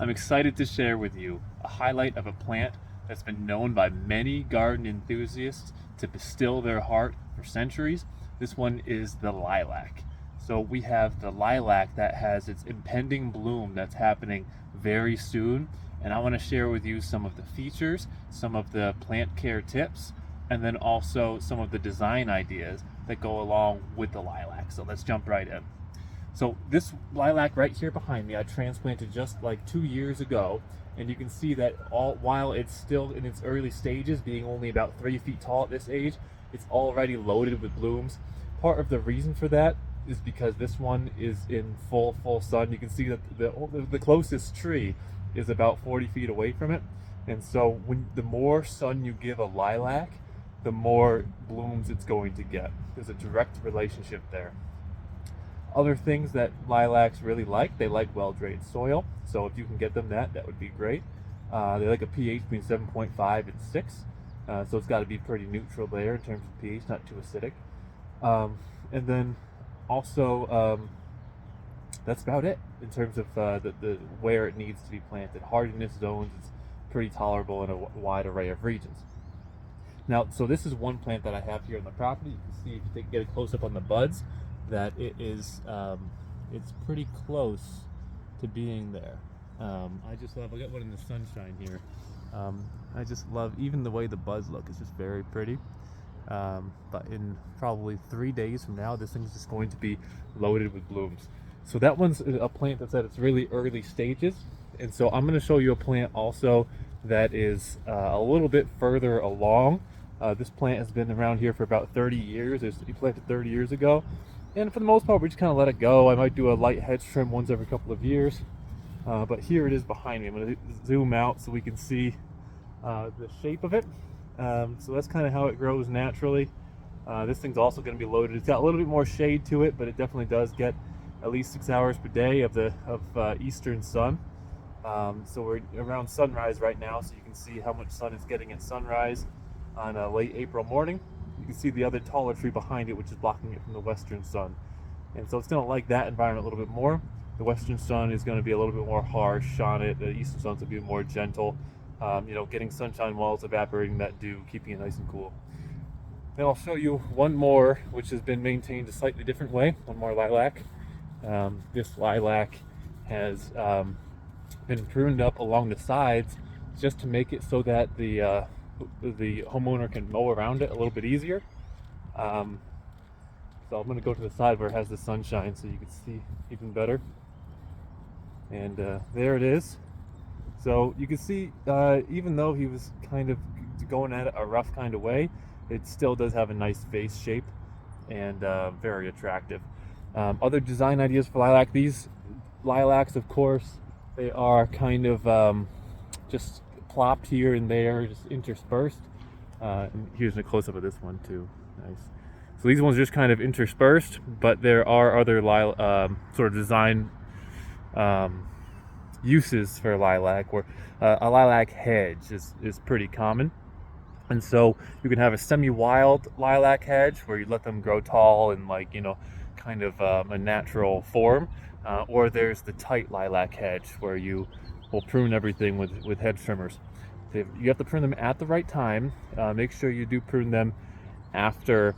I'm excited to share with you a highlight of a plant that's been known by many garden enthusiasts to distill their heart for centuries. This one is the lilac. So we have the lilac that has its impending bloom that's happening very soon, and I want to share with you some of the features, some of the plant care tips, and then also some of the design ideas that go along with the lilac. So let's jump right in. So this lilac right here behind me, I transplanted just like 2 years ago, and you can see that while it's still in its early stages, being only about 3 feet tall at this age, it's already loaded with blooms. Part of the reason for that is because this one is in full sun. You can see that the closest tree is about 40 feet away from it, and so the more sun you give a lilac, the more blooms it's going to get. There's a direct relationship there. Other things that lilacs really like, they like well-drained soil. So if you can get them that would be great. They like a pH between 7.5 and 6. So it's got to be pretty neutral there in terms of pH, not too acidic. And then also, that's about it in terms of the where it needs to be planted. Hardiness zones is pretty tolerable in a wide array of regions. Now, so this is one plant that I have here on the property. You can see if you get a close up on the buds, that it is it's pretty close to being there. I just love, I got one in the sunshine here. I just love even the way the buds look. It's just very pretty. But in probably 3 days from now, this thing's just going to be loaded with blooms. So that one's a plant that's at its really early stages, and so I'm going to show you a plant also that is a little bit further along. This plant has been around here for about 30 years. It was planted 30 years ago. And for the most part, we just kind of let it go. I might do a light hedge trim once every couple of years. But here it is behind me. I'm going to zoom out so we can see the shape of it. So that's kind of how it grows naturally. This thing's also going to be loaded. It's got a little bit more shade to it, but it definitely does get at least 6 hours per day of eastern sun. So we're around sunrise right now, so you can see how much sun it's getting at sunrise on a late April morning. You can see the other taller tree behind it, which is blocking it from the western sun. And so it's going to like that environment a little bit more. The western sun is going to be a little bit more harsh on it. The eastern sun's going to be more gentle, getting sunshine while it's evaporating that dew, keeping it nice and cool. Then I'll show you one more, which has been maintained a slightly different way, one more lilac. This lilac has been pruned up along the sides just to make it so that the homeowner can mow around it a little bit easier. So I'm going to go to the side where it has the sunshine so you can see even better. And there it is. So you can see, even though he was kind of going at it a rough kind of way, it still does have a nice face shape and very attractive. Other design ideas for lilac. These lilacs, of course, they are kind of just plopped here and there, just interspersed. And here's a close-up of this one too. Nice. So these ones are just kind of interspersed, but there are other sort of design uses for lilac, where a lilac hedge is pretty common. And so you can have a semi-wild lilac hedge where you let them grow tall and kind of a natural form, or there's the tight lilac hedge where you will prune everything with hedge trimmers. You have to prune them at the right time. Make sure you do prune them after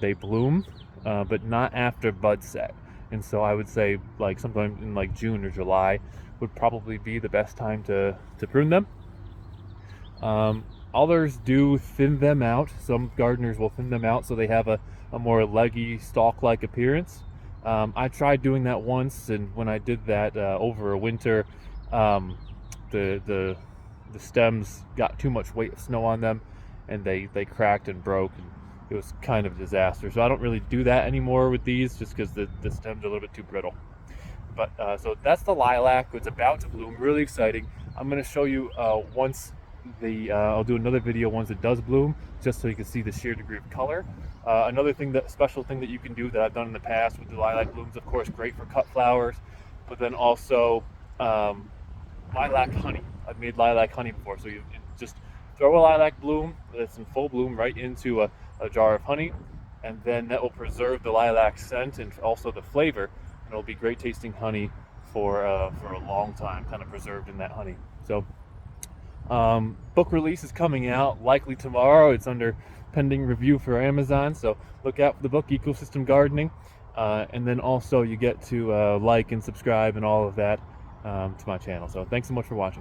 they bloom, but not after bud set. And so I would say sometime in June or July would probably be the best time to prune them. Others do thin them out. Some gardeners will thin them out so they have a more leggy, stalk-like appearance. I tried doing that once, and when I did that over a winter, the stems got too much weight of snow on them, and they cracked and broke, and it was kind of a disaster. So I don't really do that anymore with these, just because the stems are a little bit too brittle. But so that's the lilac. It's about to bloom. Really exciting. I'm going to show you once I'll do another video once it does bloom, just so you can see the sheer degree of color. Another special thing that you can do that I've done in the past with the lilac blooms, of course, great for cut flowers, but then also lilac honey. I've made lilac honey before, so you just throw a lilac bloom that's in full bloom right into a jar of honey, and then that will preserve the lilac scent and also the flavor, and it'll be great tasting honey for a long time, kind of preserved in that honey. So book release is coming out likely tomorrow. It's under pending review for Amazon, so look out for the book, Ecosystem Gardening. And then also you get to like and subscribe and all of that to my channel. So thanks so much for watching.